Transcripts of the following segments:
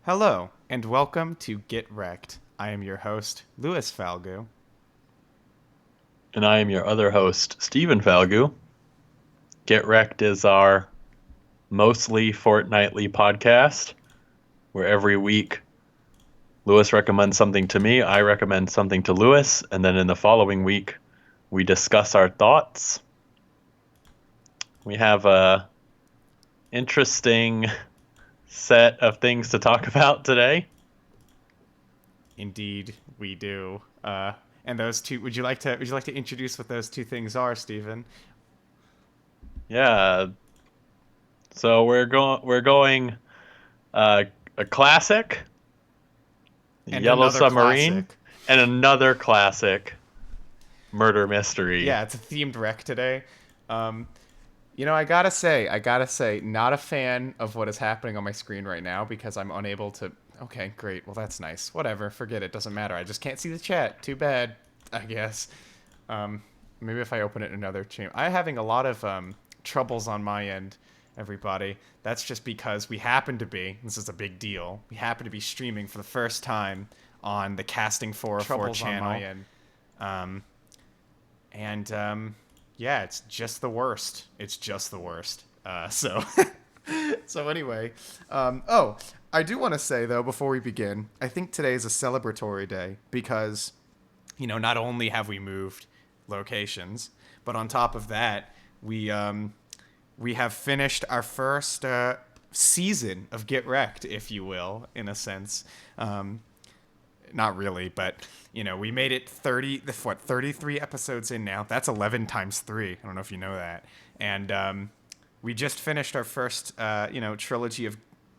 Hello, and welcome to Get Recc'd. I am your host, Louis Falgout. And I am your other host, Stephen Falgu. Get Recc'd is our mostly fortnightly podcast where every week Louis recommends something to me, I recommend something to Louis, and then in the following week we discuss our thoughts. We have a interesting set of things to talk about today. Indeed, we do. And those two. Would you like to introduce what those two things are, Stephen? Yeah, so we're going uh, a classic, And Yellow another Submarine, classic. and another classic, murder mystery. Yeah, it's a themed rec today. Um, I gotta say, not a fan of what is happening on my screen right now because I'm unable to. Okay, great. Well, that's nice. Whatever. Forget it. Doesn't matter. I just can't see the chat. Too bad. I guess. Um, Maybe if I open it in another channel. I'm having a lot of troubles on my end, everybody. That's just because we happen to be, this is a big deal, we happen to be streaming for the first time on the Casting 404 Troubles on channel. my end. Um, and yeah, it's just the worst. It's just the worst. So anyway, oh, I do want to say though before we begin, I think today is a celebratory day because, not only have we moved locations, but on top of that, we have finished our first season of Get Recc'd, if you will, in a sense. Not really, but we made it 33 episodes in now. That's 11 times 3. I don't know if you know that. And we just finished our first trilogy of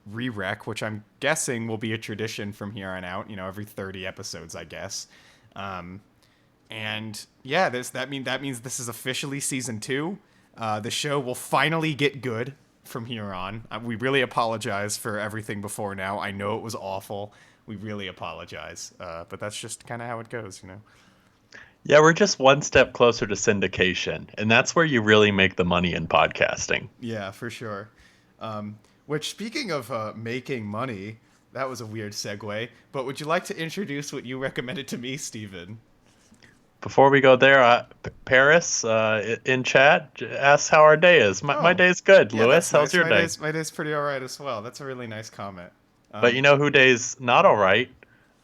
re-rec, which I'm guessing will be a tradition from here on out, every 30 episodes, I guess. And yeah, that means this is officially season 2. The show will finally get good from here on. We really apologize for everything before now. I know it was awful. We really apologize. But that's just kind of how it goes. Yeah, we're just one step closer to syndication, and that's where you really make the money in podcasting. Yeah, for sure. Which, speaking of making money, that was a weird segue. But would you like to introduce what you recommended to me, Steven? Before we go there, Paris in chat asks how our day is. My Oh, day's good. yeah, Lewis, that's how's nice. your My day? day's my day's pretty all right as well. That's a really nice comment. But you know who day's not all right?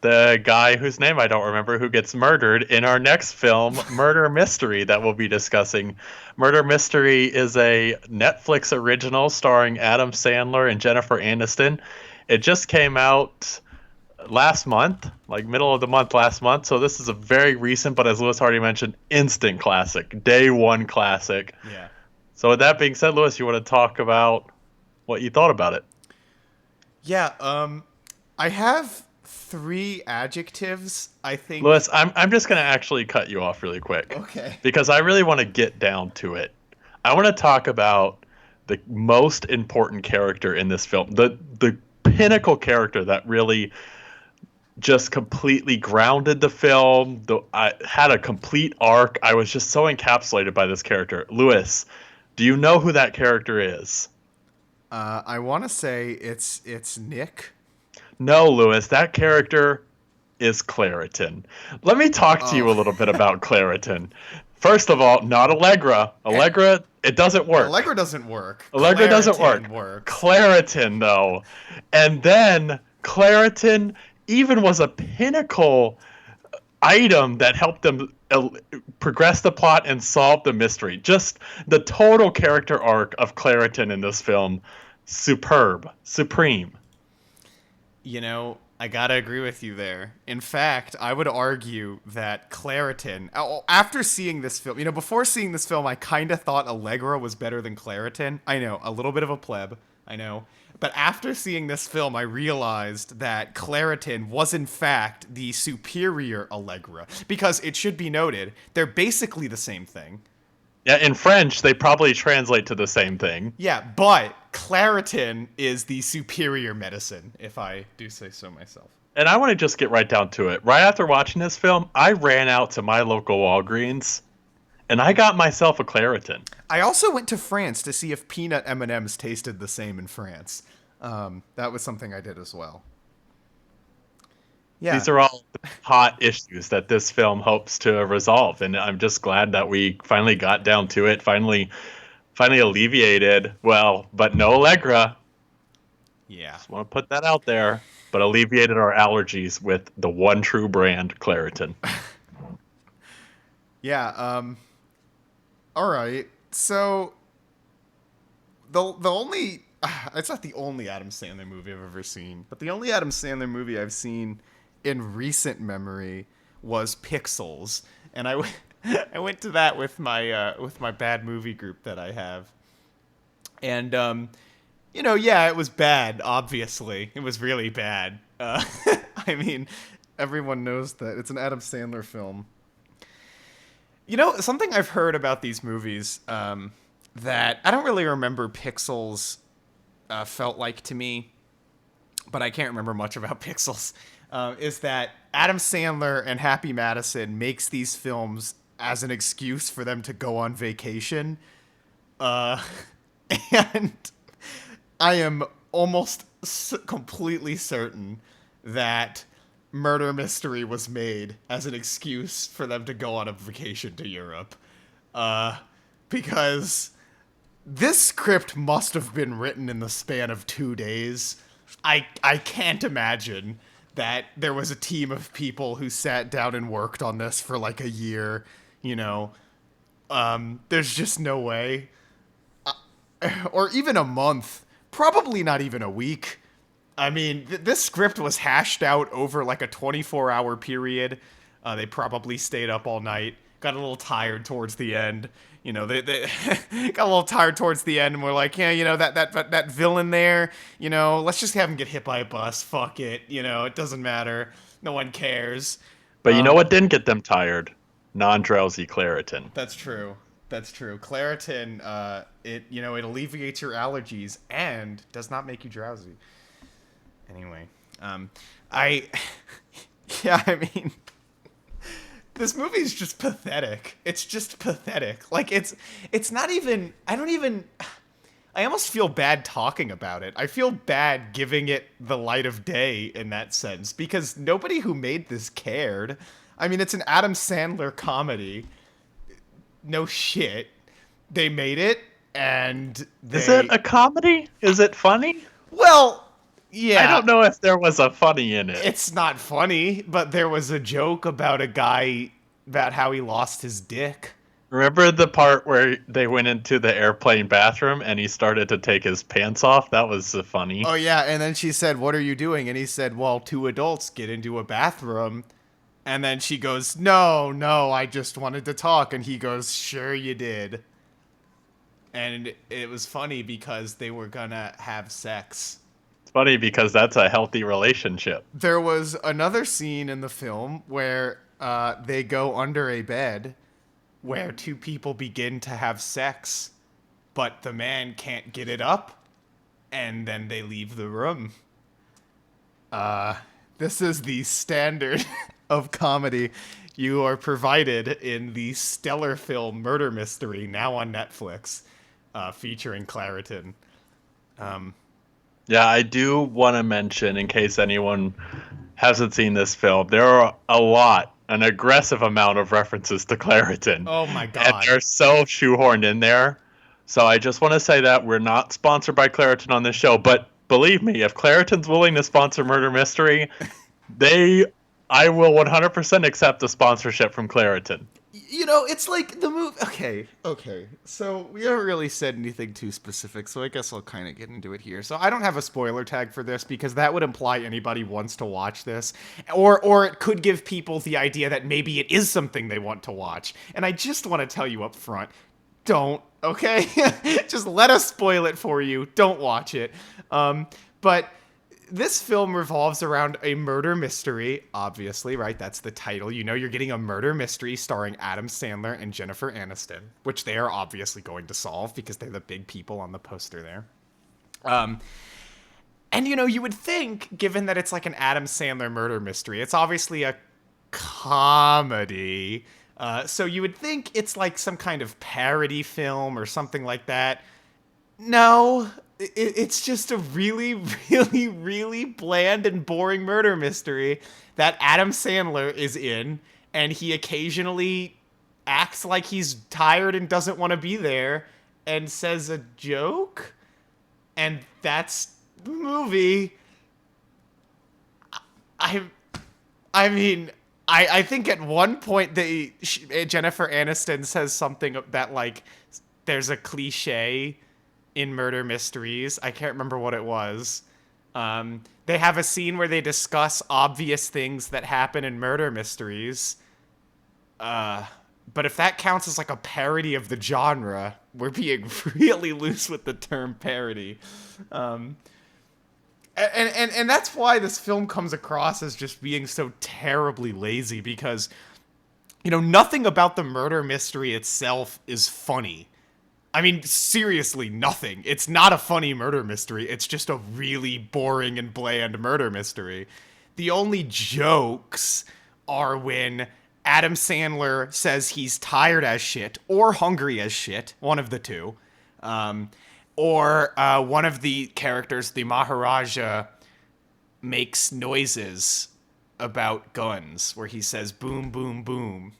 The guy whose name I don't remember who gets murdered in our next film, Murder Mystery, that we'll be discussing. Murder Mystery is a Netflix original starring Adam Sandler and Jennifer Aniston. It just came out last month, like middle of the month last month. So this is a very recent, but as Lewis already mentioned, instant classic, day one classic. Yeah. So with that being said, Lewis, you want to talk about what you thought about it? Yeah, I have three adjectives, I think. Lewis, I'm just gonna actually cut you off really quick Okay. because I really want to get down to it. I want to talk about the most important character in this film, the pinnacle character that really just completely grounded the film. I had a complete arc. I was just so encapsulated by this character. Lewis, do you know who that character is? I want to say it's Nick. No, Lewis, that character is Claritin. Let me talk to you a Oh, little bit about Claritin. First of all, not Allegra. Allegra, it doesn't work. Allegra doesn't work. Allegra doesn't work. Claritin works. Claritin, though. And then Claritin even was a pinnacle item that helped them progress the plot and solve the mystery. Just the total character arc of Claritin in this film, superb, supreme. I gotta agree with you there. In fact, I would argue that Claritin, after seeing this film, before seeing this film, I kind of thought Allegra was better than Claritin. I know, a little bit of a pleb, I know. But after seeing this film, I realized that Claritin was in fact the superior Allegra. Because it should be noted, they're basically the same thing. Yeah, in French, they probably translate to the same thing. Yeah, but Claritin is the superior medicine, if I do say so myself. And I want to just get right down to it. Right after watching this film, I ran out to my local Walgreens and I got myself a Claritin. I also went to France to see if peanut M&Ms tasted the same in France. That was something I did as well. Yeah. These are all hot issues that this film hopes to resolve, and I'm just glad that we finally got down to it. Finally alleviated. Well, but no Allegra. Yeah. Just want to put that out there. But alleviated our allergies with the one true brand, Claritin. Yeah. All right. So the only it's not the only Adam Sandler movie I've ever seen, but the only Adam Sandler movie I've seen in recent memory was Pixels, and I went to that with my bad movie group that I have, and yeah, it was bad. Obviously, it was really bad. I mean, everyone knows that it's an Adam Sandler film. Something I've heard about these movies that I don't really remember Pixels felt like to me, but I can't remember much about Pixels, is that Adam Sandler and Happy Madison makes these films as an excuse for them to go on vacation. Uh, and I am almost completely certain that Murder Mystery was made as an excuse for them to go on a vacation to Europe. Because this script must have been written in the span of 2 days. I can't imagine that there was a team of people who sat down and worked on this for like a year. There's just no way. Or even a month. Probably not even a week. I mean, this script was hashed out over like a 24-hour period. They probably stayed up all night, got a little tired towards the end. They got a little tired towards the end, and we're like, yeah, that villain there, let's just have him get hit by a bus. Fuck it, it doesn't matter. No one cares. But you know what didn't get them tired? Non-drowsy Claritin. That's true. That's true. Claritin, it alleviates your allergies and does not make you drowsy. Anyway, I, yeah, I mean, this movie is just pathetic. It's just pathetic. Like it's not even. I almost feel bad talking about it. I feel bad giving it the light of day in that sense because nobody who made this cared. I mean, it's an Adam Sandler comedy. No shit. They made it, and Is it a comedy? Is it funny? Well, yeah. I don't know if there was a funny in it. It's not funny, but there was a joke about a guy about how he lost his dick. Remember the part where they went into the airplane bathroom and he started to take his pants off? That was funny. Oh, yeah, and then she said, "What are you doing?" And he said, "Well, two adults get into a bathroom." And then she goes, No, I just wanted to talk." And he goes, "Sure you did." And it was funny because they were gonna have sex. It's funny because that's a healthy relationship. There was another scene in the film where they go under a bed where two people begin to have sex, but the man can't get it up, and then they leave the room. This is the standard of comedy you are provided in the stellar film Murder Mystery, now on Netflix, featuring Claritin. Yeah, I do want to mention, in case anyone hasn't seen this film, there are an aggressive amount of references to Claritin. Oh my god. And they're so shoehorned in there. So I just want to say that we're not sponsored by Claritin on this show, but believe me, if Claritin's willing to sponsor Murder Mystery, I will 100% accept a sponsorship from Claritin. It's like the movie. Okay. So we haven't really said anything too specific, so I guess I'll kind of get into it here. So I don't have a spoiler tag for this because that would imply anybody wants to watch this, or it could give people the idea that maybe it is something they want to watch. And I just want to tell you up front, don't. Okay, just let us spoil it for you. Don't watch it. But this film revolves around a murder mystery, obviously, right? That's the title. You're getting a murder mystery starring Adam Sandler and Jennifer Aniston, which they are obviously going to solve because they're the big people on the poster there. And you would think, given that it's like an Adam Sandler murder mystery, it's obviously a comedy. So you would think it's like some kind of parody film or something like that. No, it's just a really, really, really bland and boring murder mystery that Adam Sandler is in, and he occasionally acts like he's tired and doesn't want to be there and says a joke, and that's the movie. I mean, I think at one point Jennifer Aniston says something that, like, there's a cliche in murder mysteries. I can't remember what it was. They have a scene where they discuss obvious things that happen in murder mysteries. But if that counts as like a parody of the genre, we're being really loose with the term parody. And that's why this film comes across as just being so terribly lazy, because, you know, nothing about the murder mystery itself is funny. I mean, seriously, nothing. It's not a funny murder mystery. It's just a really boring and bland murder mystery. The only jokes are when Adam Sandler says he's tired as shit or hungry as shit, one of the two. Or one of the characters, the Maharaja, makes noises about guns where he says boom, boom, boom.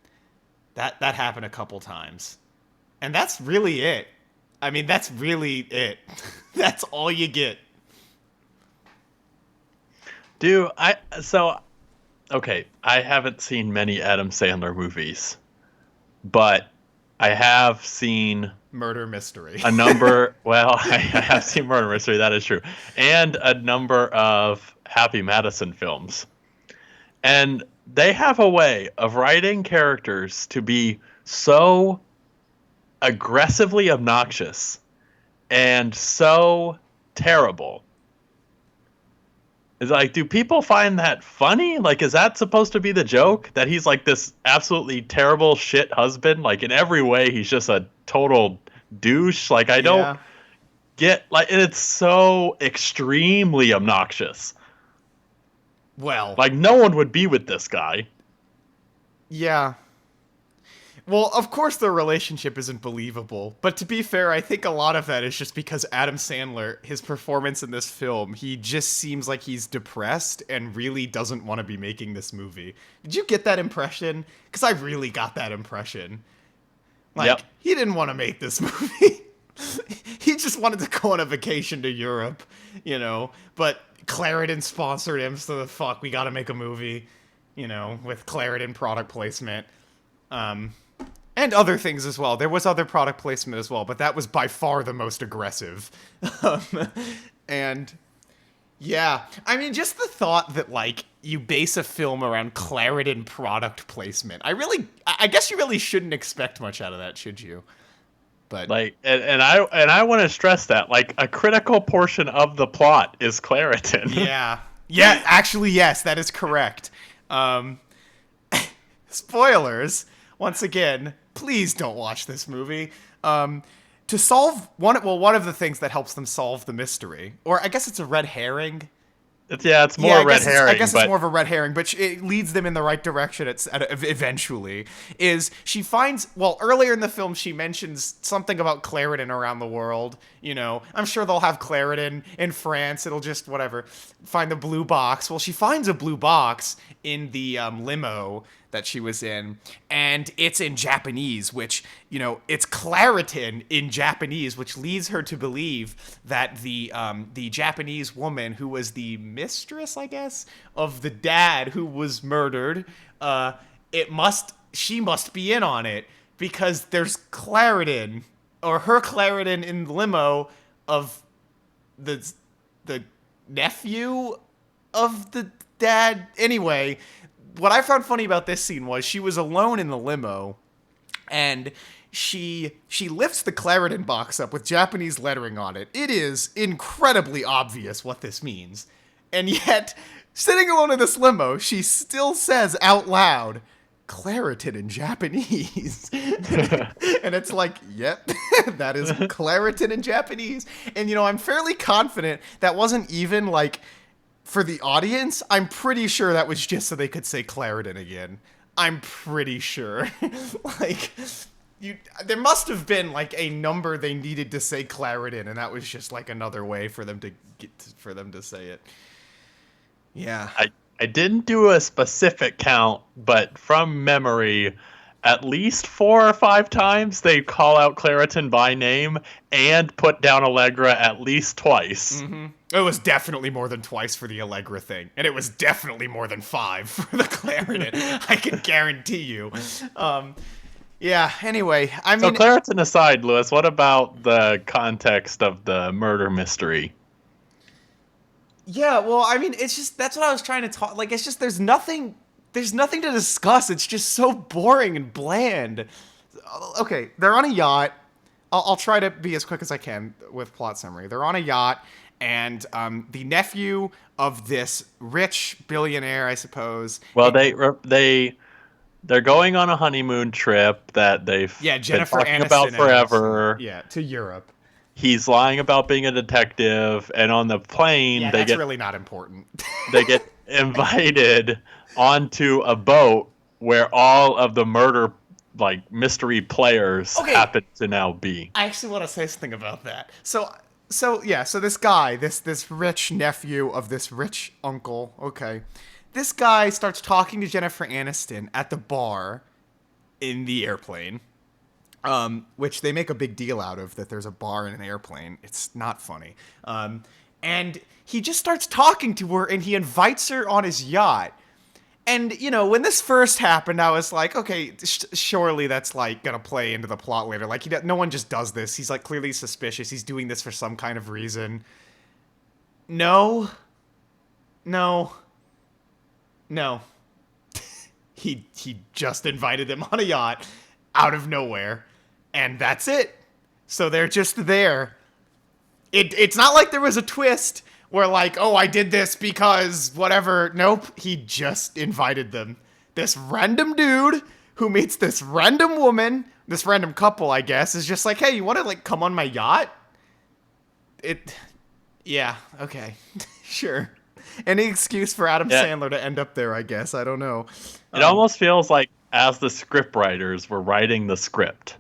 That happened a couple times. And that's really it. I mean, that's really it. That's all you get. Okay, I haven't seen many Adam Sandler movies, but I have seen Murder Mystery. a number, well, I have seen Murder Mystery, that is true, and a number of Happy Madison films. And they have a way of writing characters to be so aggressively obnoxious and so terrible. It's like, do people find that funny? Like, is that supposed to be the joke? That he's like this absolutely terrible shit husband? Like, in every way, he's just a total douche. Like, I don't get, like, it's so extremely obnoxious. Well, like, no one would be with this guy. Yeah. Well, of course their relationship isn't believable, but to be fair, I think a lot of that is just because Adam Sandler, his performance in this film, he just seems like he's depressed and really doesn't want to be making this movie. Did you get that impression? Because I really got that impression. Like, He didn't want to make this movie. He just wanted to go on a vacation to Europe, you know, but Claritin sponsored him, so fuck, we gotta make a movie, you know, with Claritin product placement. And other things as well. There was other product placement as well, but that was by far the most aggressive. And yeah, I mean, just the thought that, like, you base a film around Claritin product placement. I guess you really shouldn't expect much out of that, should you? But like, and I want to stress that, like, a critical portion of the plot is Claritin. Yeah, actually, yes, that is correct. Spoilers. Once again, please don't watch this movie. To solve one of the things that helps them solve the mystery, or I guess it's a red herring. It's more red herring. I guess it's more of a red herring, but it leads them in the right direction. Eventually, is she finds, well, earlier in the film she mentions something about Claritin around the world. You know, I'm sure they'll have Claritin in France. It'll just whatever. Find the blue box. Well, she finds a blue box in the limo that she was in, and it's in Japanese, which, you know, it's Claritin in Japanese, which leads her to believe that the Japanese woman who was the mistress, I guess, of the dad who was murdered, she must be in on it, because there's Claritin, or her Claritin in the limo of the nephew of the dad. Anyway, what I found funny about this scene was she was alone in the limo, and she lifts the Claritin box up with Japanese lettering on it. It is incredibly obvious what this means. And yet, sitting alone in this limo, she still says out loud, Claritin in Japanese. And it's like, yep, that is Claritin in Japanese. And, you know, I'm fairly confident that wasn't even, like, for the audience. I'm pretty sure that was just so they could say Claritin again. I'm pretty sure. Like, there must have been like a number they needed to say Claritin, and that was just like another way for them to say it. Yeah. I didn't do a specific count, but from memory, at least 4 or 5 times they call out Claritin by name and put down Allegra at least twice. Mm-hmm. It was definitely more than twice for the Allegra thing, and it was definitely more than 5 for the Claritin. I can guarantee you. Yeah, anyway, I mean... So Claritin aside, Lewis, what about the context of the murder mystery? Yeah, well, I mean, it's just, that's what I was trying to talk, like, it's just, there's nothing to discuss. It's just so boring and bland. Okay, they're on a yacht. I'll try to be as quick as I can with plot summary. They're on a yacht, and the nephew of this rich billionaire, I suppose... Well, they're going on a honeymoon trip that they've Jennifer been talking Aniston about forever. Yeah, to Europe. He's lying about being a detective, and on the plane, that's really not important. They get invited onto a boat where all of the murder, like, mystery players happen to now be. I actually want to say something about that. So this guy, this rich nephew of this rich uncle, this guy starts talking to Jennifer Aniston at the bar in the airplane. Which they make a big deal out of, that there's a bar in an airplane. It's not funny. And he just starts talking to her, and he invites her on his yacht. And, when this first happened, I was like, okay, surely that's, like, gonna play into the plot later. Like, no one just does this. He's, like, clearly suspicious. He's doing this for some kind of reason. No. He just invited them on a yacht out of nowhere. And that's it. So they're just there. It's not like there was a twist where, like, oh, I did this because whatever. Nope. He just invited them. This random dude who meets this random woman, this random couple, I guess, is just like, hey, you want to, like, come on my yacht? Yeah, okay. Sure. Any excuse for Adam Sandler to end up there, I guess. I don't know. It almost feels like as the script writers were writing the script,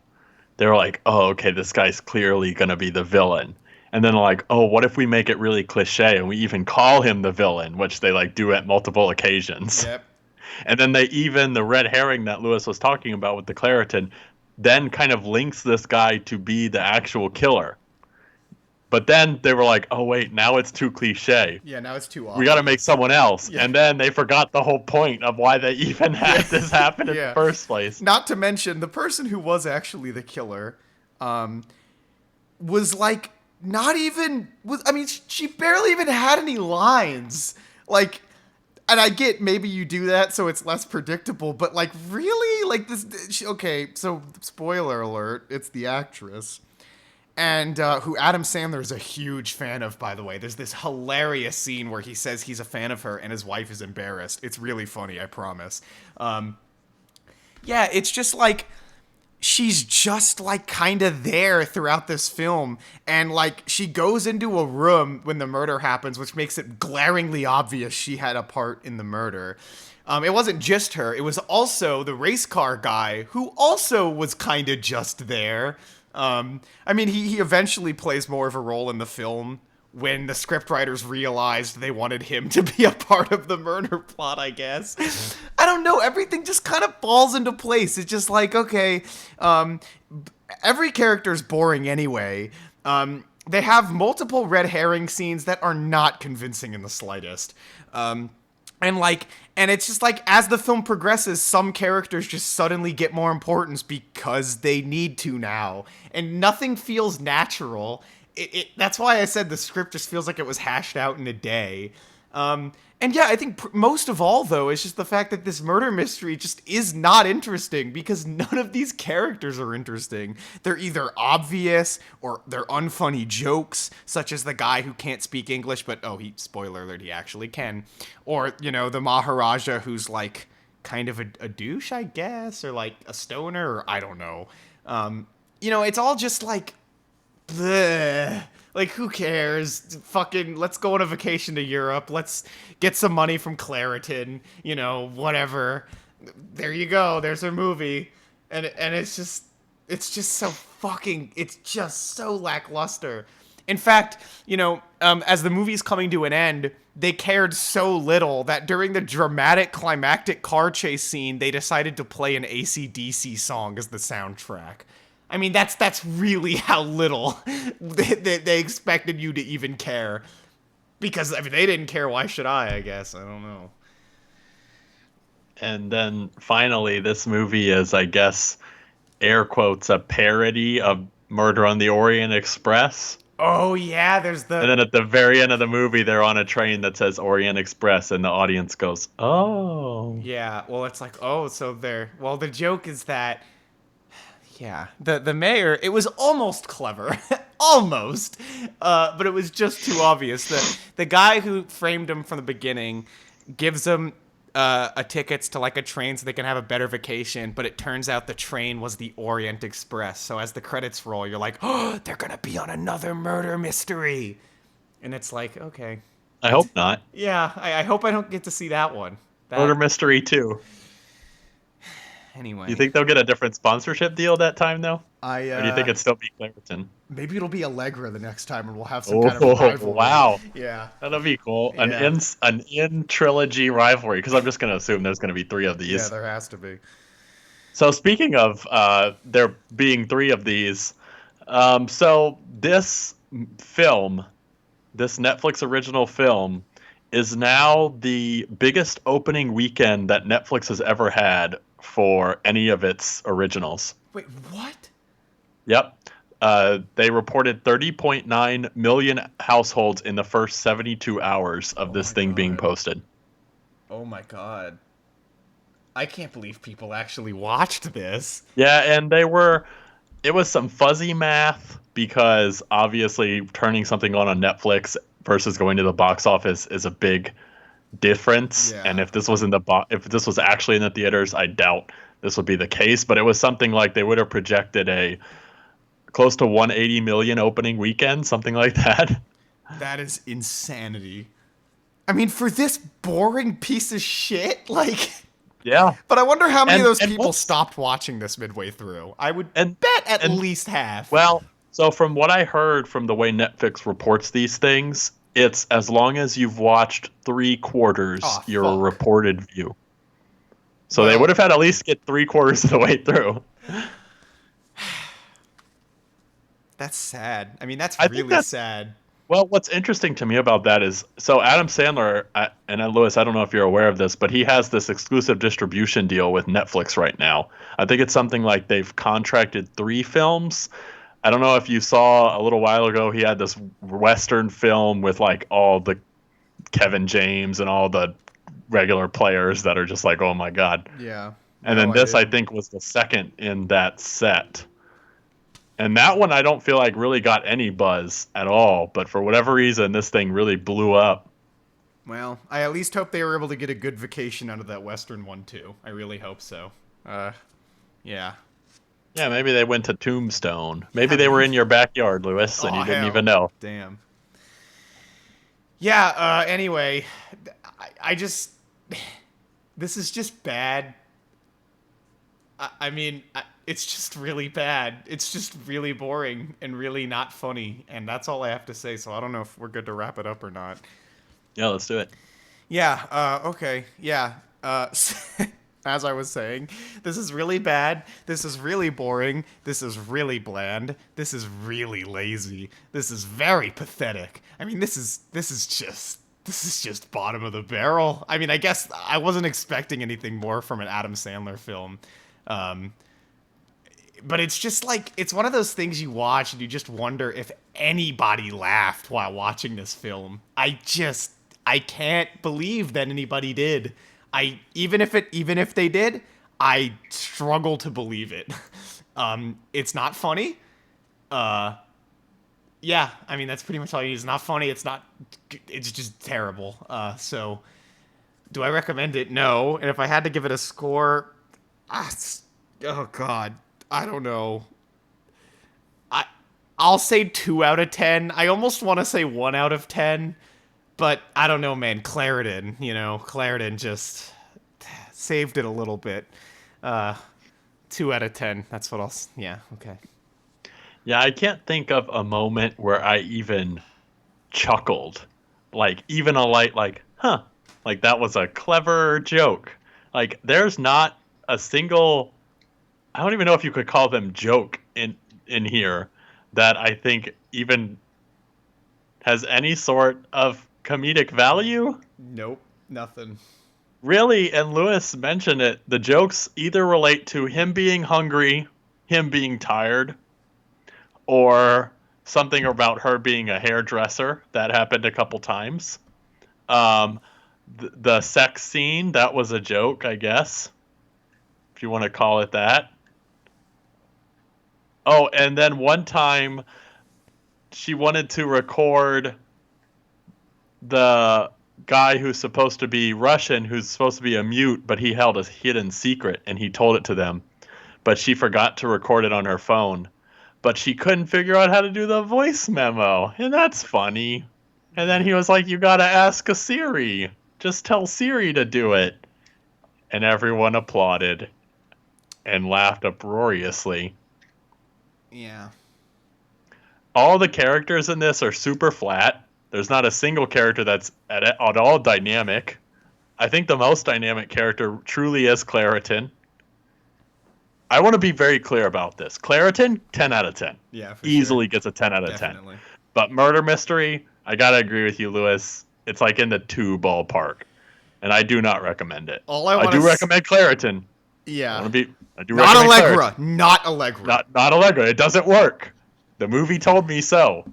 they were like, oh, okay, this guy's clearly going to be the villain. And then like, oh, what if we make it really cliche and we even call him the villain, which they like do at multiple occasions. Yep. And then the red herring that Lewis was talking about with the Claritin then kind of links this guy to be the actual killer. But then they were like, oh, wait, now it's too cliche. Yeah, now it's too obvious. We got to make someone else. Yeah. And then they forgot the whole point of why they even had this happen in the first place. Not to mention, the person who was actually the killer was like not even... she barely even had any lines. Like... And I get maybe you do that so it's less predictable, but like really? Like this... Okay, so spoiler alert, it's the actress. And who Adam Sandler is a huge fan of, by the way. There's this hilarious scene where he says he's a fan of her and his wife is embarrassed. It's really funny, I promise. Yeah, it's just like... She's just, like, kind of there throughout this film. And, like, she goes into a room when the murder happens, which makes it glaringly obvious she had a part in the murder. It wasn't just her. It was also the race car guy, who also was kind of just there. He eventually plays more of a role in the film when the scriptwriters realized they wanted him to be a part of the murder plot, I guess. I don't know, everything just kind of falls into place. It's just like, okay, every character's boring anyway. They have multiple red herring scenes that are not convincing in the slightest. And it's just like, as the film progresses, some characters just suddenly get more importance because they need to now. And nothing feels natural. That's why I said the script just feels like it was hashed out in a day. And yeah, I think most of all, though, is just the fact that this murder mystery just is not interesting because none of these characters are interesting. They're either obvious or they're unfunny jokes, such as the guy who can't speak English, but, spoiler alert, he actually can. Or, the Maharaja who's, like, kind of a douche, I guess, or, like, a stoner, or I don't know. It's all just, like... bleh. Like, who cares? Fucking, let's go on a vacation to Europe. Let's get some money from Claritin. Whatever. There you go. There's her movie. And it's just... It's just so it's just so lackluster. In fact, as the movie's coming to an end, they cared so little that during the dramatic climactic car chase scene, they decided to play an AC/DC song as the soundtrack. I mean, that's really how little they expected you to even care. Because if they didn't care, why should I guess? I don't know. And then finally, this movie is, I guess, air quotes, a parody of Murder on the Orient Express. Oh yeah, And then at the very end of the movie, they're on a train that says Orient Express, and the audience goes, "Oh." Yeah, well, it's like, oh, so well, the joke is that, yeah, the mayor, it was almost clever, almost, but it was just too obvious. The guy who framed him from the beginning gives him a tickets to like a train so they can have a better vacation, but it turns out the train was the Orient Express. So as the credits roll, you're like, oh, they're gonna be on another murder mystery, and it's like, okay, I hope not. yeah, I hope I don't get to see that one. Murder Mystery 2. Anyway, You think they'll get a different sponsorship deal that time, though? Or do you think it'd still be Claritin? Maybe it'll be Allegra the next time, and we'll have some kind of rivalry. Wow. Yeah. That'll be cool. Yeah. An in trilogy rivalry, because I'm just going to assume there's going to be 3 of these. Yeah, there has to be. So speaking of there being 3 of these, so this film, this Netflix original film, is now the biggest opening weekend that Netflix has ever had for any of its originals. Wait, what? Yep. They reported 30.9 million households in the first 72 hours of this thing being posted. Oh my god. I can't believe people actually watched this. Yeah, and it was some fuzzy math, because obviously turning something on Netflix versus going to the box office is a big difference. Yeah. And if this was if this was actually in the theaters, I doubt this would be the case. But it was something like they would have projected a close to 180 million opening weekend, something like that. That is insanity. I mean, for this boring piece of shit, like. Yeah. But I wonder how many of those people what's- stopped watching this midway through. I would And- bet at and- least half. Well, so from what I heard from the way Netflix reports these things, it's as long as you've watched 3/4 your fuck. reported view. So they Well- would have had to at least get 3/4 of the way through. That's sad. I mean, that's I think really that's- sad. Well, what's interesting to me about that is, so Adam Sandler, and Lewis, I don't know if you're aware of this, but he has this exclusive distribution deal with Netflix right now. I think it's something like they've contracted 3 films. I don't know if you saw a little while ago, he had this Western film with like all the Kevin James and all the regular players that are just like, oh my God. Yeah. And then this, I think, was the second in that set. And that one I don't feel like really got any buzz at all. But for whatever reason, this thing really blew up. Well, I at least hope they were able to get a good vacation out of that Western one, too. I really hope so. Yeah. Yeah, maybe they went to Tombstone. Maybe they were in your backyard, Lewis, and you didn't even know. Damn. Yeah, anyway, I just... This is just bad. I mean, it's just really bad. It's just really boring and really not funny, and that's all I have to say, so I don't know if we're good to wrap it up or not. Yeah, let's do it. Yeah, okay, yeah. As I was saying, this is really bad, this is really boring, this is really bland, this is really lazy, this is very pathetic. I mean, this is just bottom of the barrel. I mean, I guess I wasn't expecting anything more from an Adam Sandler film. But it's just like, it's one of those things you watch and you just wonder if anybody laughed while watching this film. I can't believe that anybody did. Even if they did, I struggle to believe it. It's not funny. Yeah, I mean, that's pretty much all you need. It's not funny. It's just terrible. So do I recommend it? No. And if I had to give it a score, oh God, I don't know. I'll say 2 out of 10. I almost want to say 1 out of 10, but I don't know, man. Claritin just saved it a little bit. 2 out of 10. That's what yeah, okay. Yeah, I can't think of a moment where I even chuckled. Like, even a light, like, huh, like that was a clever joke. Like, there's not a single, I don't even know if you could call them joke in here that I think even has any sort of comedic value. Nope, nothing. Really, and Lewis mentioned it, the jokes either relate to him being hungry, him being tired, or something about her being a hairdresser. That happened a couple times. Um, the sex scene, that was a joke, I guess, if you want to call it that. Oh, and then one time she wanted to record the guy who's supposed to be Russian, who's supposed to be a mute, but he held a hidden secret and he told it to them. But she forgot to record it on her phone. But she couldn't figure out how to do the voice memo. And that's funny. And then he was like, you gotta ask a Siri. Just tell Siri to do it. And everyone applauded and laughed uproariously. Yeah. All the characters in this are super flat. There's not a single character that's at all dynamic. I think the most dynamic character truly is Claritin. I want to be very clear about this. Claritin, 10 out of 10. Yeah, for Easily sure. gets a 10 out of Definitely. 10. But Murder Mystery, I gotta agree with you, Lewis. It's like in the 2 ballpark. And I do not recommend it. All I do recommend Claritin. Yeah. I do Not recommend Allegra. Claritin. Not Allegra. Not Allegra. It doesn't work. The movie told me so.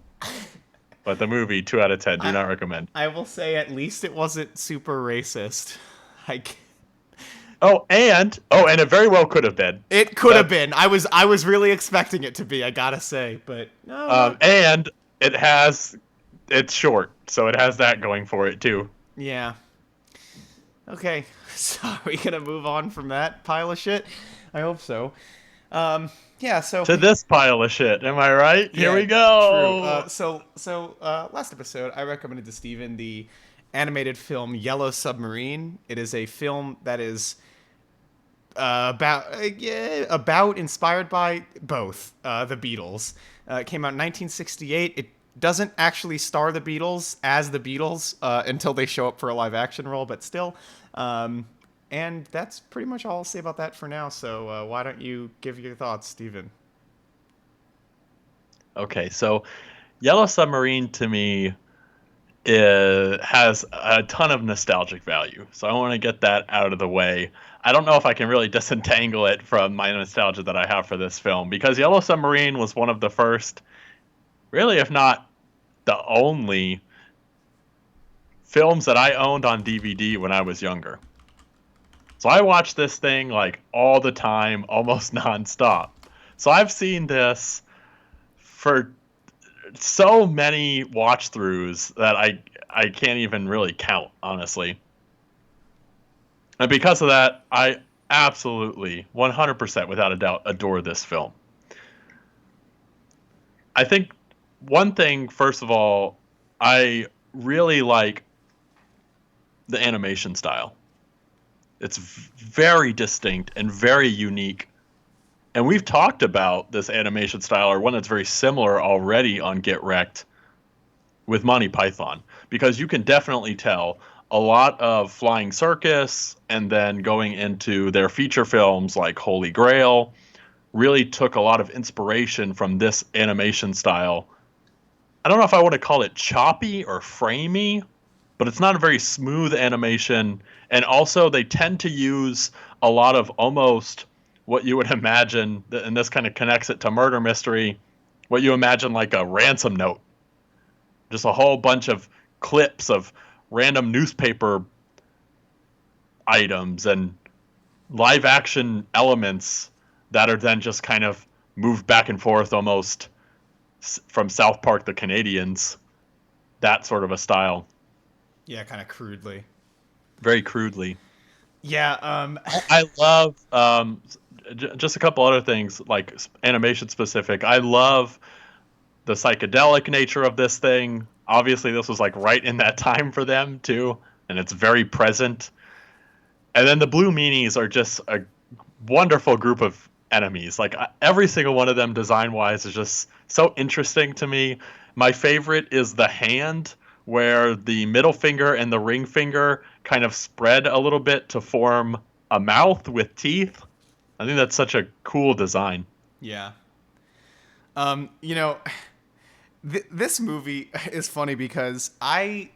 But the movie, 2 out of 10, do not recommend. I will say at least it wasn't super racist. And it very well could have been. It could have been. I was really expecting it to be, I gotta say, but no. And it's short, so it has that going for it too. Yeah. Okay, so are we gonna move on from that pile of shit? I hope so. Yeah, so to this pile of shit, am I right? Yeah, Here we go. True. Last episode I recommended to Steven the animated film Yellow Submarine. It is a film that is inspired by both the Beatles. It came out in 1968. It doesn't actually star the Beatles as the Beatles until they show up for a live action role, but still. And that's pretty much all I'll say about that for now. So why don't you give your thoughts, Steven? Okay, so Yellow Submarine to me has a ton of nostalgic value. So I want to get that out of the way. I don't know if I can really disentangle it from my nostalgia that I have for this film, because Yellow Submarine was one of the first, really, if not the only, films that I owned on DVD when I was younger. So I watched this thing like all the time, almost nonstop. So I've seen this for so many watch throughs that I can't even really count, honestly. And because of that, I absolutely 100% without a doubt adore this film. I think one thing, first of all, I really like the animation style. It's very distinct and very unique. And we've talked about this animation style, or one that's very similar already on Get Recc'd with Monty Python, because you can definitely tell a lot of Flying Circus and then going into their feature films like Holy Grail really took a lot of inspiration from this animation style. I don't know if I want to call it choppy or framey, but it's not a very smooth animation. And also they tend to use a lot of almost what you would imagine, and this kind of connects it to Murder Mystery, what you imagine like a ransom note. Just a whole bunch of clips of random newspaper items and live action elements that are then just kind of moved back and forth almost from South Park, the Canadians, that sort of a style. Yeah, kind of crudely. Very crudely. Yeah. I love just a couple other things, like animation specific. I love the psychedelic nature of this thing. Obviously, this was like right in that time for them too, and it's very present. And then the Blue Meanies are just a wonderful group of enemies. Like every single one of them, design wise, is just so interesting to me. My favorite is the hand, where the middle finger and the ring finger kind of spread a little bit to form a mouth with teeth. I think that's such a cool design. Yeah. You know, this movie is funny because I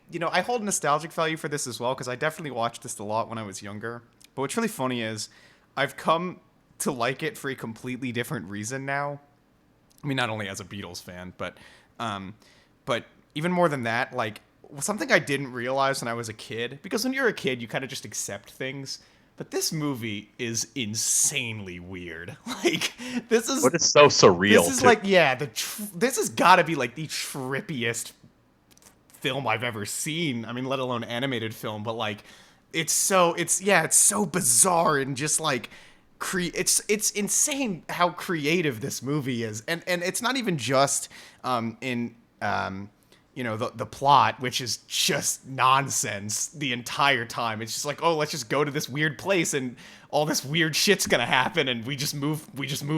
hold nostalgic value for this as well because I definitely watched this a lot when I was younger. But what's really funny is I've come to like it for a completely different reason now. I mean, not only as a Beatles fan, um, but even more than that, like something I didn't realize when I was a kid. Because when you're a kid, you kind of just accept things. But this movie is insanely weird. Like But it's so surreal this is too. like yeah, this has got to be like the trippiest film I've ever seen. I mean, let alone animated film. But like, it's so bizarre and just like it's insane how creative this movie is, and it's not even just in the plot, which is just nonsense the entire time. It's just like, oh, let's just go to this weird place and all this weird shit's gonna happen and we just move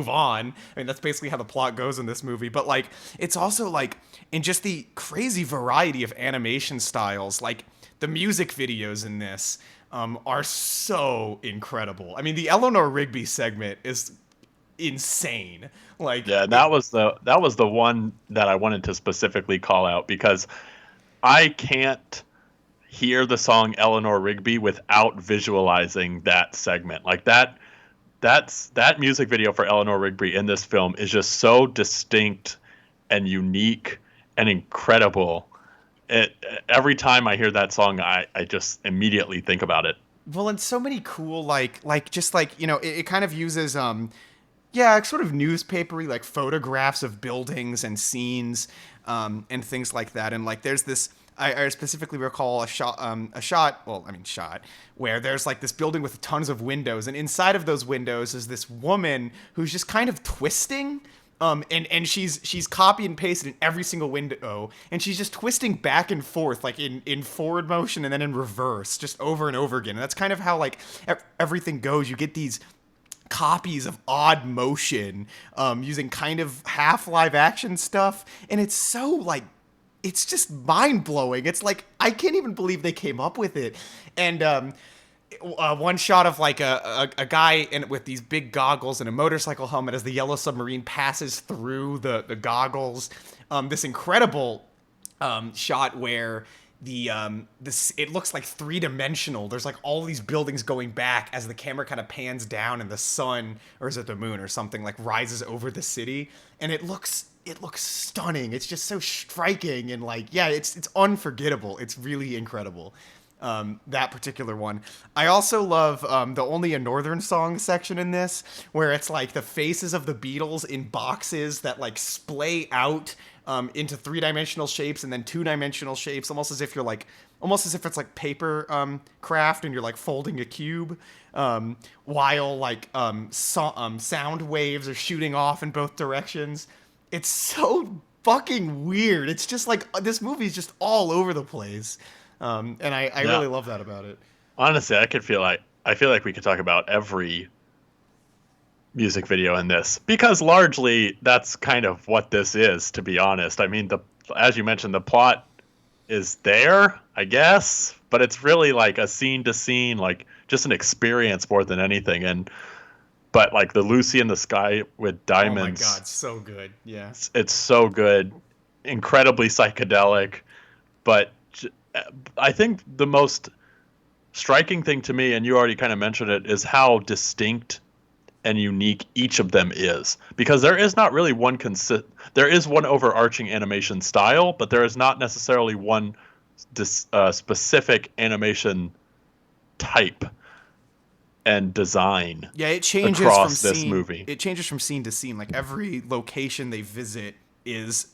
on. I mean, that's basically how the plot goes in this movie. But like, it's also like in just the crazy variety of animation styles, like the music videos in this are so incredible. I mean, the Eleanor Rigby segment is insane. Like, Yeah, that was the one that I wanted to specifically call out because I can't hear the song Eleanor Rigby without visualizing that segment. Like that music video for Eleanor Rigby in this film is just so distinct and unique and incredible. Every time I hear that song, I just immediately think about it. well, and so many cool like just like it kind of uses yeah, sort of newspapery like photographs of buildings and scenes and things like that. And like there's this I specifically recall a shot where there's like this building with tons of windows, and inside of those windows is this woman who's just kind of twisting. And she's copy and pasted in every single window, and she's just twisting back and forth, like in forward motion and then in reverse, just over and over again. And that's kind of how like everything goes. You get these copies of odd motion using kind of half live action stuff, and it's so like it's just mind blowing. It's like I can't even believe they came up with it. And one shot of like a guy with these big goggles and a motorcycle helmet as the Yellow Submarine passes through the goggles. This incredible shot where this it looks like three-dimensional. There's like all these buildings going back as the camera kind of pans down and the sun, or is it the moon or something, like rises over the city, and it looks stunning. It's just so striking and like yeah, it's unforgettable. It's really incredible. That particular one. I also love the Only a Northern Song section in this, where it's like the faces of the Beatles in boxes that like splay out into three-dimensional shapes and then two-dimensional shapes, almost as if it's like paper craft and you're like folding a cube, while like sound waves are shooting off in both directions. It's so fucking weird. It's just like this movie's just all over the place. And I Yeah, really love that about it. honestly, I feel like we could talk about every music video in this because largely that's kind of what this is, to be honest. I mean, the as you mentioned, the plot is there, I guess, but it's really like a scene to scene, like just an experience more than anything. And but like the Lucy in the Sky with Oh my Diamonds, god, so good. Yeah. it's so good, incredibly psychedelic. But I think the most striking thing to me, and you already kind of mentioned it, is how distinct and unique each of them is. Because there is not really there is one overarching animation style, but there is not necessarily one specific animation type and design Yeah, it changes across this movie. It changes from scene to scene. Like every location they visit is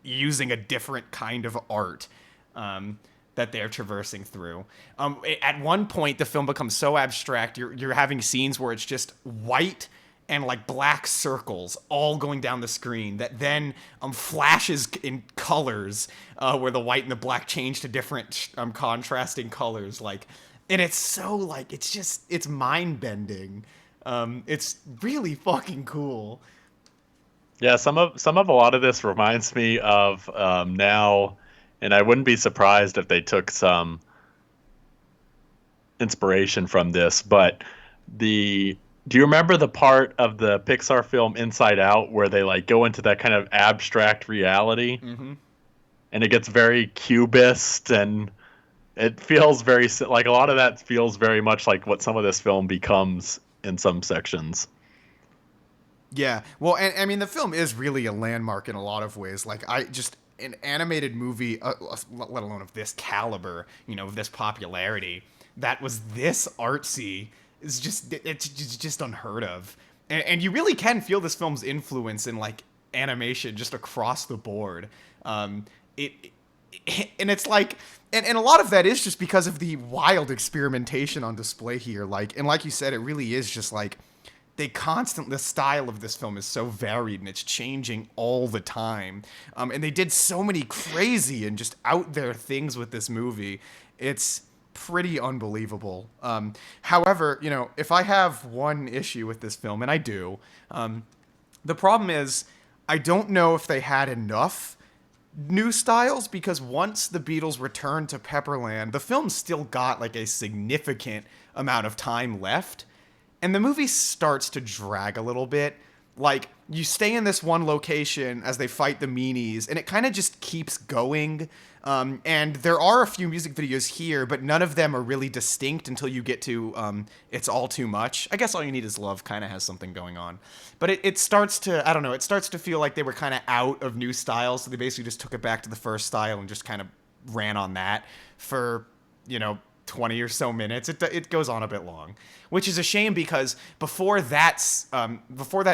using a different kind of art that they're traversing through. At one point, the film becomes so abstract. You're having scenes where it's just white and like black circles all going down the screen that then flashes in colors where the white and the black change to different contrasting colors. Like, and it's so like it's mind bending. It's really fucking cool. Yeah, some of a lot of this reminds me of now, and I wouldn't be surprised if they took some inspiration from this. But the do you remember the part of the Pixar film Inside Out where they like go into that kind of abstract reality, Mm-hmm. and it gets very cubist, and it feels very like a lot of that feels very much like what some of this film becomes in some sections. Yeah, well, and I mean, the film is really a landmark in a lot of ways. Like, I just an animated movie, let alone of this caliber, of this popularity, that was this artsy is just it's just unheard of. And you really can feel this film's influence in like animation just across the board. It and it's like and a lot of that is just because of the wild experimentation on display here. Like you said, it really is just like the style of this film is so varied and it's changing all the time. And they did so many crazy and just out there things with this movie. It's pretty unbelievable. However, if I have one issue with this film, and I do, the problem is I don't know if they had enough new styles, because once the Beatles returned to Pepperland, the film still got like a significant amount of time left. And the movie starts to drag a little bit. Like, you stay in this one location as they fight the meanies, and it kind of just keeps going. And there are a few music videos here, but none of them are really distinct until you get to It's All Too Much. I guess All You Need Is Love kind of has something going on. But it starts to, I don't know, it starts to feel like they were kind of out of new styles, so they basically just took it back to the first style and just kind of ran on that for, 20 or so minutes. It goes on a bit long, which is a shame, because before that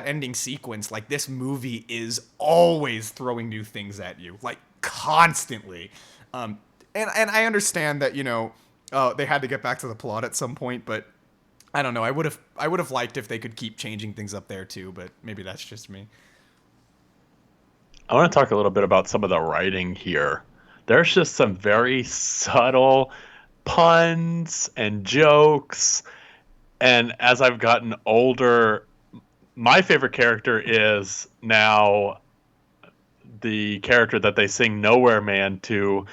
ending sequence, like, this movie is always throwing new things at you, like, constantly. And I understand that they had to get back to the plot at some point, but I don't know. I would have liked if they could keep changing things up there too, but maybe that's just me. I want to talk a little bit about some of the writing here. There's just some very subtle puns and jokes. And as I've gotten older, my favorite character is now the character that they sing Nowhere Man to,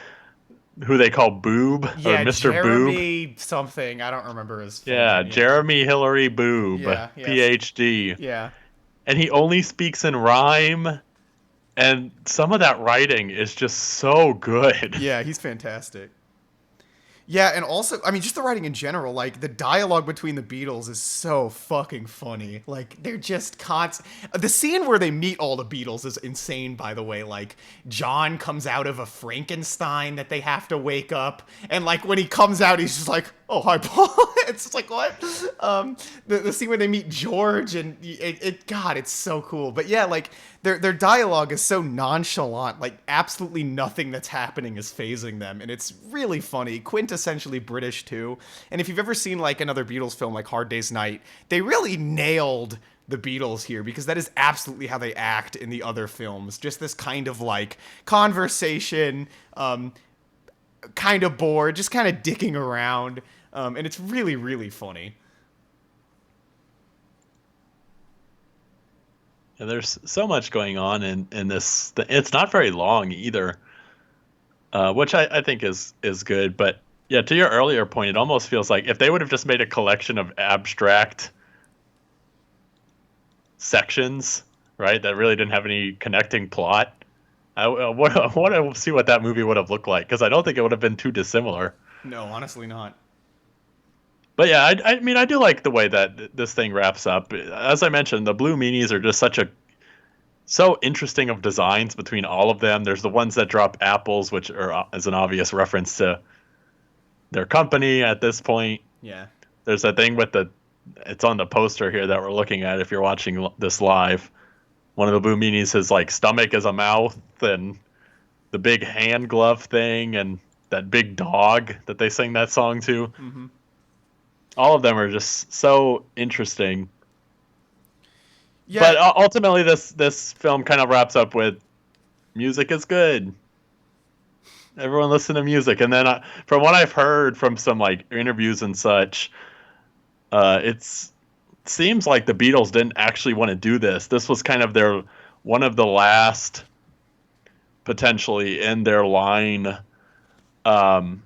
who they call Boob, or Yeah, Mr. Boob. Jeremy something. I don't remember his full Yeah, name. Jeremy Hillary Boob, Yeah, yeah. PhD. Yeah. And he only speaks in rhyme. And some of that writing is just so good. Yeah, he's fantastic. Yeah, and also, I mean, just the writing in general, like, the dialogue between the Beatles is so fucking funny. Like, they're just the scene where they meet all the Beatles is insane, by the way. Like, John comes out of a Frankenstein that they have to wake up, and, like, when he comes out, he's just like, oh, hi, Paul. It's just like, what? The scene where they meet George, and God, it's so cool. But yeah, like, their dialogue is so nonchalant, like, absolutely nothing that's happening is phasing them, and it's really funny, quintessentially British too. And if you've ever seen like another Beatles film like Hard Day's Night, they really nailed the Beatles here, because that is absolutely how they act in the other films. Just this kind of like conversation, kind of bored, just kind of dicking around, and it's really, really funny. And there's so much going on in this. It's not very long either, which I think is good. But yeah, to your earlier point, it almost feels like if they would have just made a collection of abstract sections, right, that really didn't have any connecting plot, I want to see what that movie would have looked like, because I don't think it would have been too dissimilar. No, honestly not. But yeah, I mean, I do like the way that this thing wraps up. As I mentioned, the Blue Meanies are just so interesting of designs between all of them. There's the ones that drop apples, which are as an obvious reference to their company at this point. Yeah. There's that thing with it's on the poster here that we're looking at if you're watching this live. One of the Blue Meanies, his like stomach is a mouth, and the big hand glove thing, and that big dog that they sing that song to. Mm-hmm. All of them are just so interesting. Yeah. But ultimately, this film kind of wraps up with music is good. Everyone listen to music. And then from what I've heard from some like interviews and such, it's seems like the Beatles didn't actually want to do this. This was kind of their one of the last, potentially in their line, um,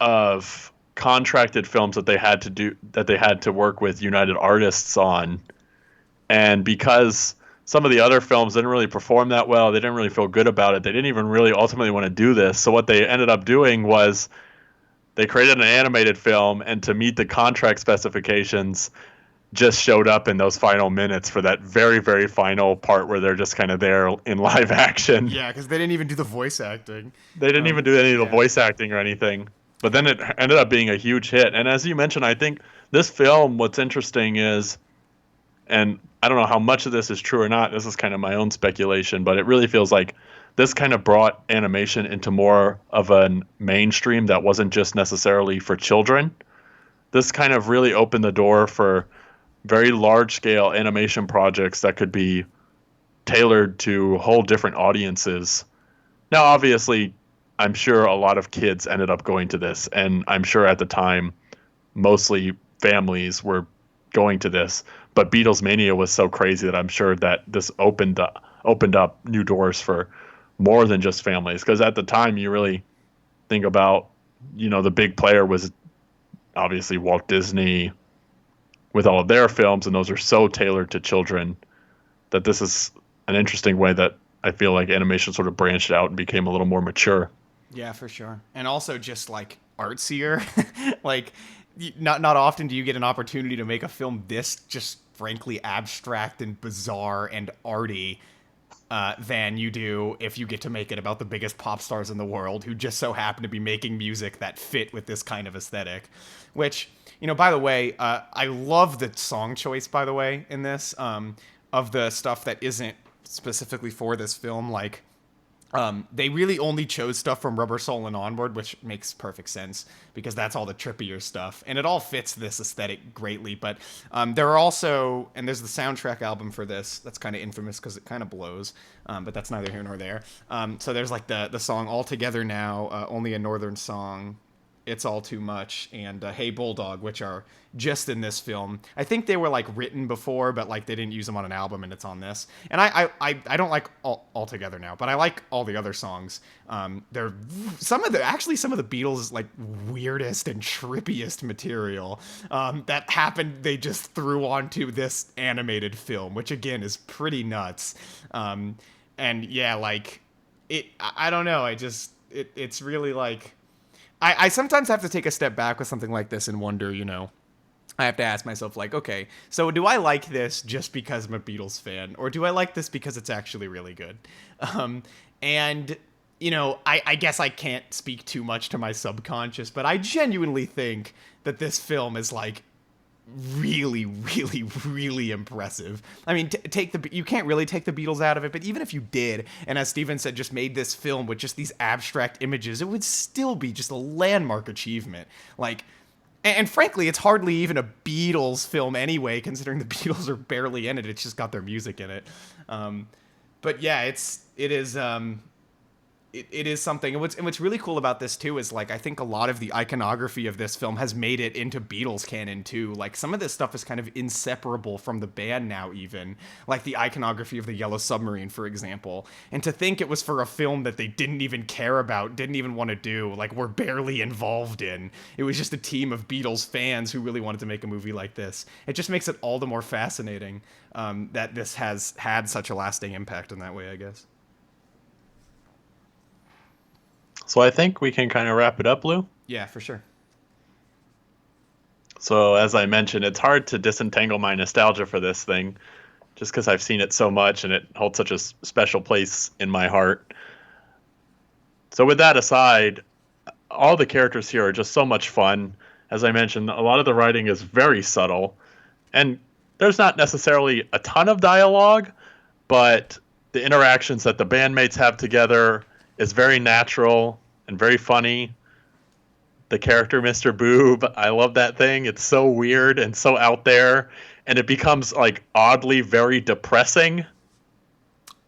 of contracted films that they had to work with United Artists on. And because some of the other films didn't really perform that well, they didn't really feel good about it, they didn't even really ultimately want to do this. So what they ended up doing was they created an animated film, and to meet the contract specifications, just showed up in those final minutes for that very, very final part where they're just kind of there in live action. Yeah, because they didn't even do the voice acting. They didn't even do any of the voice acting or anything. But then it ended up being a huge hit. And as you mentioned, I think this film, what's interesting is, and I don't know how much of this is true or not, this is kind of my own speculation, but it really feels like this kind of brought animation into more of a mainstream that wasn't just necessarily for children. This kind of really opened the door for very large-scale animation projects that could be tailored to whole different audiences. Now, obviously, I'm sure a lot of kids ended up going to this, and I'm sure at the time, mostly families were going to this. But Beatles Mania was so crazy that I'm sure that this opened up new doors for more than just families. Because at the time, you really think about, the big player was obviously Walt Disney with all of their films, and those are so tailored to children that this is an interesting way that I feel like animation sort of branched out and became a little more mature. Yeah, for sure. And also just like artsier. Like not often do you get an opportunity to make a film this just frankly abstract and bizarre and arty than you do if you get to make it about the biggest pop stars in the world who just so happen to be making music that fit with this kind of aesthetic. Which, by the way, I love the song choice, by the way, in this, of the stuff that isn't specifically for this film. Like, they really only chose stuff from Rubber Soul and onward, which makes perfect sense because that's all the trippier stuff. And it all fits this aesthetic greatly. But there are also, and there's the soundtrack album for this that's kind of infamous because it kind of blows, but that's neither here nor there. So there's like the song All Together Now, Only a Northern Song, It's All Too Much, and Hey Bulldog, which are just in this film. I think they were like written before, but like they didn't use them on an album, and it's on this. And I don't like all Together Now, but I like all the other songs. They're some of the Beatles' like weirdest and trippiest material that happened. They just threw onto this animated film, which again is pretty nuts. And yeah, like it. I don't know. It's really like. I sometimes have to take a step back with something like this and wonder, I have to ask myself, like, okay, so do I like this just because I'm a Beatles fan? Or do I like this because it's actually really good? And, I guess I can't speak too much to my subconscious, but I genuinely think that this film is, like, really, really, really impressive. I mean, you can't really take the Beatles out of it, but even if you did, and as Steven said, just made this film with just these abstract images, it would still be just a landmark achievement. Like, and frankly, it's hardly even a Beatles film anyway, considering the Beatles are barely in it. It's just got their music in it. But yeah, it is something. And what's really cool about this too is like I think a lot of the iconography of this film has made it into Beatles canon too. Like some of this stuff is kind of inseparable from the band now, even like the iconography of the Yellow Submarine, for example. And to think it was for a film that they didn't even care about, didn't even want to do, like were barely involved in. It was just a team of Beatles fans who really wanted to make a movie like this. It just makes it all the more fascinating that this has had such a lasting impact in that way, I guess. So I think we can kind of wrap it up, Lou. Yeah, for sure. So as I mentioned, it's hard to disentangle my nostalgia for this thing just because I've seen it so much and it holds such a special place in my heart. So with that aside, all the characters here are just so much fun. As I mentioned, a lot of the writing is very subtle. And there's not necessarily a ton of dialogue, but the interactions that the bandmates have together is very natural and very funny. The character Mr. Boob, I love that thing. It's so weird and so out there, and it becomes like oddly very depressing.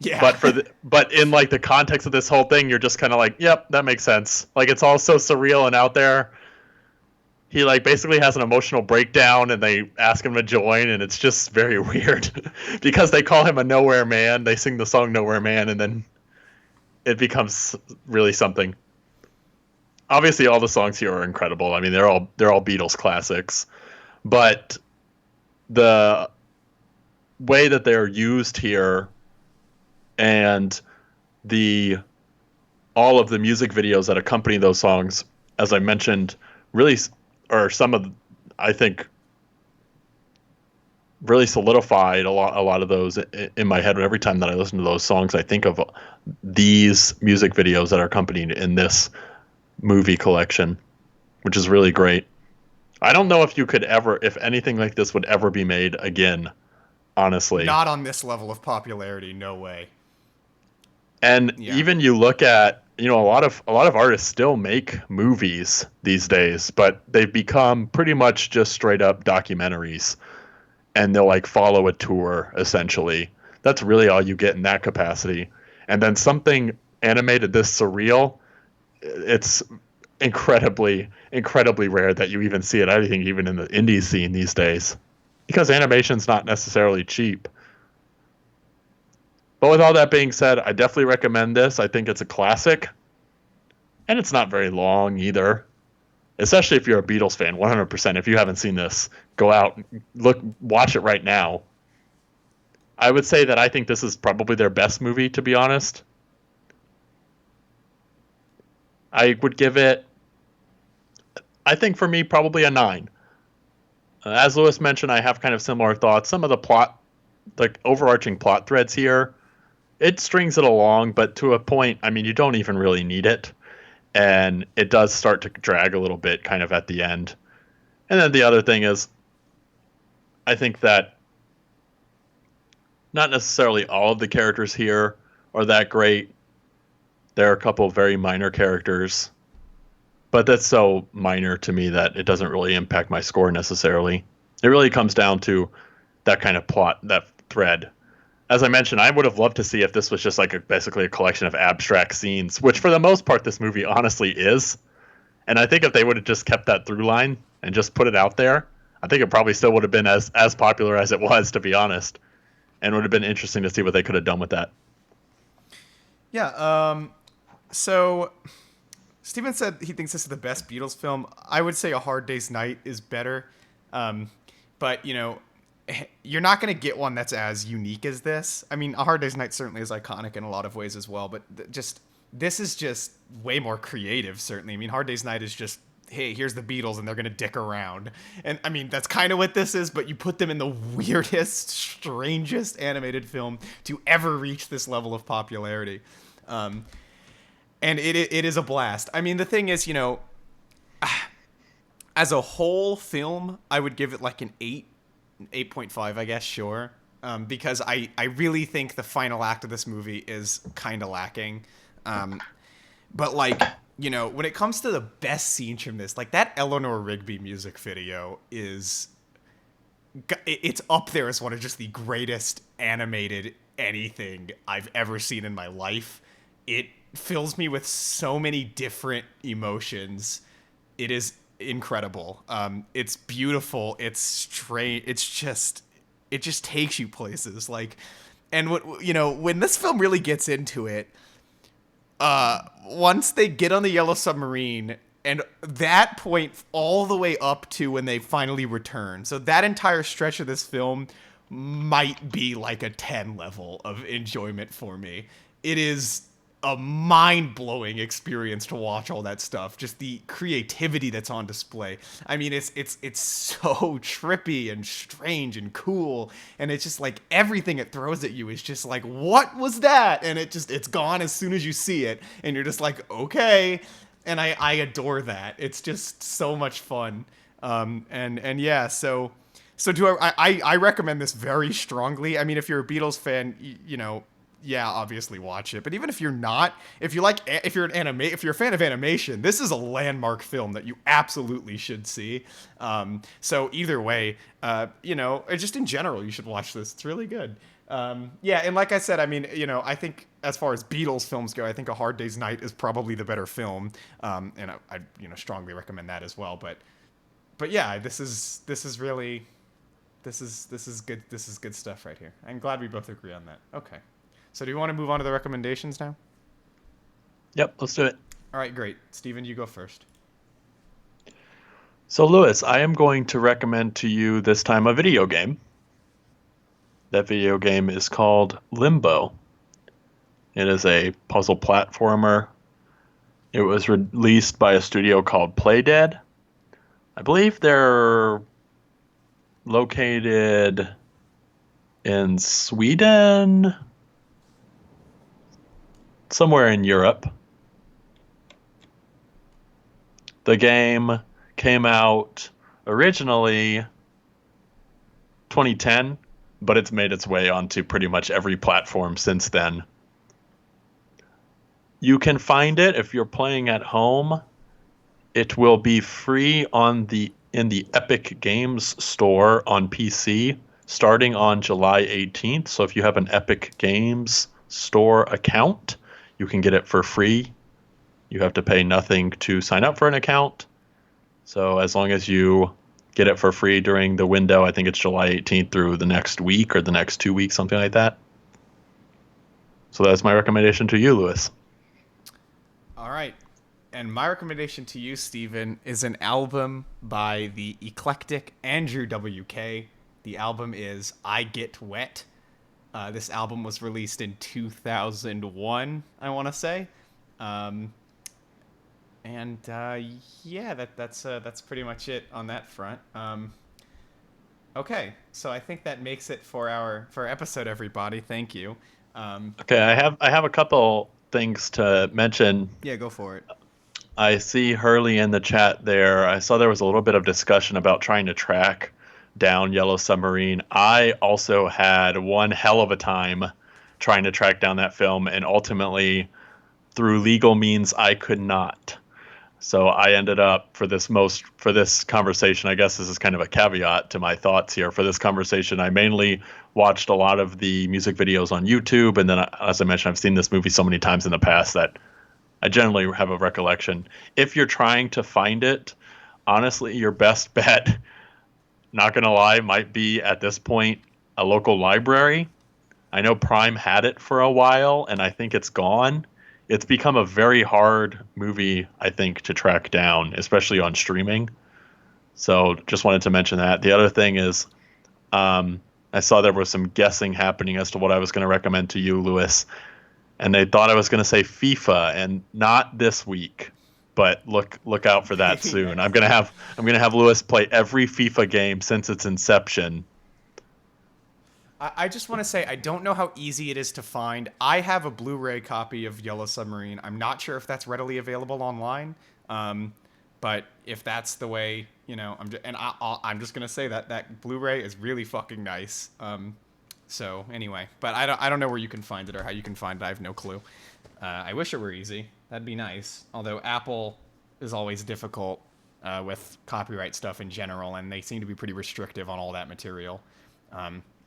Yeah. But in like the context of this whole thing, you're just kind of like, yep, that makes sense. Like it's all so surreal and out there. he like basically has an emotional breakdown and they ask him to join, and it's just very weird because they call him a nowhere man. They sing the song Nowhere Man, and then it becomes really something. Obviously all the songs here are incredible. I mean, they're all Beatles classics, but the way that they're used here and the all of the music videos that accompany those songs, as I mentioned, really are some of, I think, really solidified a lot of those in my head. And every time that I listen to those songs, I think of these music videos that are accompanied in this movie collection, which is really great. I don't know if you could ever, if anything like this would ever be made again, honestly. Not on this level of popularity, no way. And Yeah. even you look at, a lot of artists still make movies these days, but they've become pretty much just straight up documentaries, and they'll like follow a tour essentially. That's really all you get in that capacity. And then something animated this surreal, it's incredibly, incredibly rare that you even see it. I think even in the indie scene these days, because animation's not necessarily cheap. But with all that being said, I definitely recommend this. I think it's a classic, and it's not very long either. Especially if you're a Beatles fan, 100%. If you haven't seen this, go out, look, watch it right now. I would say that I think this is probably their best movie, to be honest. I would give it, I think for me, probably a 9. As Lewis mentioned, I have kind of similar thoughts. Some of the plot, like overarching plot threads here, it strings it along, but to a point, I mean, you don't even really need it. And it does start to drag a little bit kind of at the end. And then the other thing is, I think that not necessarily all of the characters here are that great. There are a couple of very minor characters, but that's so minor to me that it doesn't really impact my score necessarily. It really comes down to that kind of plot, that thread. As I mentioned, I would have loved to see if this was just like basically a collection of abstract scenes, which for the most part this movie honestly is. And I think if they would have just kept that through line and just put it out there, I think it probably still would have been as popular as it was, to be honest. And it would have been interesting to see what they could have done with that. Yeah. So Steven said he thinks this is the best Beatles film. I would say A Hard Day's Night is better. But, you're not going to get one that's as unique as this. I mean, A Hard Day's Night certainly is iconic in a lot of ways as well, but this is just way more creative, certainly. I mean, Hard Day's Night is just, hey, here's the Beatles and they're going to dick around. And I mean, that's kind of what this is, but you put them in the weirdest, strangest animated film to ever reach this level of popularity. And it is a blast. I mean, the thing is, as a whole film, I would give it like an 8.5, I guess, sure. Because I really think the final act of this movie is kind of lacking. But like, when it comes to the best scenes from this, like that Eleanor Rigby music video it's up there as one of just the greatest animated anything I've ever seen in my life. It fills me with so many different emotions. It is incredible. It's beautiful. It's strange. It just takes you places. Like, and when this film really gets into it, once they get on the Yellow Submarine, and that point all the way up to when they finally return. So that entire stretch of this film might be like a 10 level of enjoyment for me. It is a mind-blowing experience to watch all that stuff. Just the creativity that's on display. I mean, it's so trippy and strange and cool, and it's just like everything it throws at you is just like, what was that? And it's gone as soon as you see it, and you're just like, okay. And I adore that. It's just so much fun. And yeah, so I recommend this very strongly. I mean, if you're a Beatles fan, yeah, obviously watch it. But even if you're not, if you're a fan of animation, this is a landmark film that you absolutely should see. So either way, just in general, you should watch this. It's really good. Yeah, and like I said, I mean, I think as far as Beatles films go, I think A Hard Day's Night is probably the better film. And I strongly recommend that as well. But but yeah, this is really this is good. This is good stuff right here. I'm glad we both agree on that. Okay. So do you want to move on to the recommendations now? Yep, let's do it. All right, great. Steven, you go first. So, Lewis, I am going to recommend to you this time a video game. That video game is called Limbo. It is a puzzle platformer. It was released by a studio called Playdead. I believe they're located in Sweden, somewhere in Europe. The game came out originally 2010, but it's made its way onto pretty much every platform since then. You can find it if you're playing at home. It will be free in the Epic Games store on PC starting on July 18th. So if you have an Epic Games store account, you can get it for free. You have to pay nothing to sign up for an account. So as long as you get it for free during the window, I think it's July 18th through the next week or the next 2 weeks, something like that. So that's my recommendation to you, Lewis. All right. And my recommendation to you, Steven, is an album by the eclectic Andrew WK. The album is I Get Wet. This album was released in 2001, I want to say. Yeah, that's pretty much it on that front. Okay, so I think that makes it for our episode, everybody. Thank you. Okay, I have a couple things to mention. Yeah, go for it. I see Hurley in the chat there. I saw there was a little bit of discussion about trying to track down Yellow Submarine. I also had one hell of a time trying to track down that film, and ultimately, through legal means, I could not. So I ended up for this conversation, I guess this is kind of a caveat to my thoughts here. For this conversation, I mainly watched a lot of the music videos on YouTube, and then, as I mentioned, I've seen this movie so many times in the past that I generally have a recollection. If you're trying to find it, honestly, your best bet, not gonna lie, might be at this point a local library. I know Prime had it for a while, and I think it's gone. It's become a very hard movie, I think, to track down, especially on streaming. So just wanted to mention that. The other thing is, I saw there was some guessing happening as to what I was going to recommend to you, Lewis. And they thought I was going to say FIFA, and not this week. But look out for that soon. I'm gonna have Lewis play every FIFA game since its inception. I just want to say I don't know how easy it is to find. I have a Blu-ray copy of Yellow Submarine. I'm not sure if that's readily available online, but if that's the way, I'm just gonna say that Blu-ray is really fucking nice. So anyway, but I don't know where you can find it or how you can find it. I have no clue. I wish it were easy. That'd be nice. Although Apple is always difficult with copyright stuff in general, and they seem to be pretty restrictive on all that material.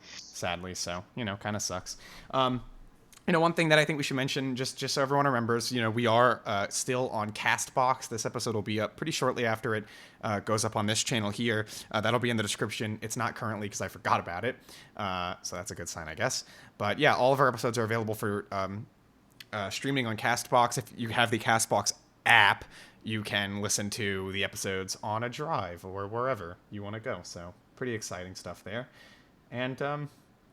Sadly, so kind of sucks. One thing that I think we should mention, just so everyone remembers, we are still on Castbox. This episode will be up pretty shortly after it goes up on this channel here. That'll be in the description. It's not currently because I forgot about it, so that's a good sign, I guess. But yeah, all of our episodes are available for streaming on Castbox. If you have the Castbox app, you can listen to the episodes on a drive or wherever you want to go. So pretty exciting stuff there. And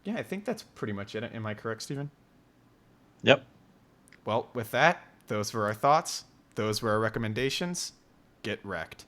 yeah, I think that's pretty much it. Am I correct, Steven? Yep. Well, with that, those were our thoughts. Those were our recommendations. Get wrecked.